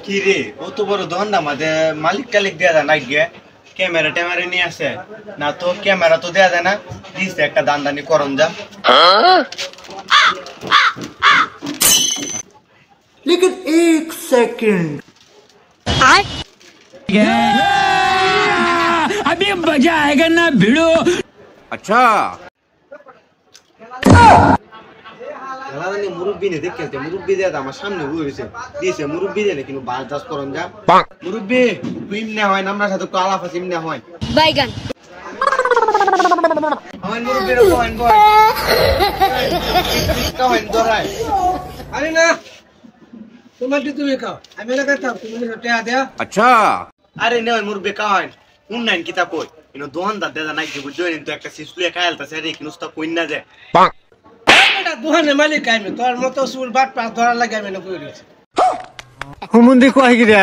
কি রে ও তো বড় দোকানটা মাঝে মালিক টালিক দেয়া যায় না গিয়ে ক্যামেরা ট্যামেরা নিয়ে আসে না তো ক্যামেরা তো দেয়া যায় না দিছে একটা দান্দানি করন যা लेकिन एक सेकंड अभी मजा आएगा ना भिड़ो। अच्छा দাদানি মুরব্বি নে দেখতে মুরব্বি দেয়া আমার সামনে বসে দিছে মুরব্বি দেনে কিন্তু বাজাজ করন যা মুরব্বি তুই না হয় আমরা সাথে তো আলাপ আছে না হয় বাইগান আমার মুরব্বি রে কোন বয় কোন দরাই अरे ना तुम्हारी तुम्हें कहो मैं लगा था तुम्हें रोटे आ दिया अच्छा আরে নয় মুরব্বি কান উন্নয়ন কিতা কই ইনো দোকানদার দেয়া নাই কি বুঝছো তো একটা সিসুলে খাইলতাছে রে কিনুস্তা কইন না যে बेटा दुहाने मालिक आए में तोर मतो सुर बाट पास धरा लगा मैंने कोई हुमुंदी को आइ गिरा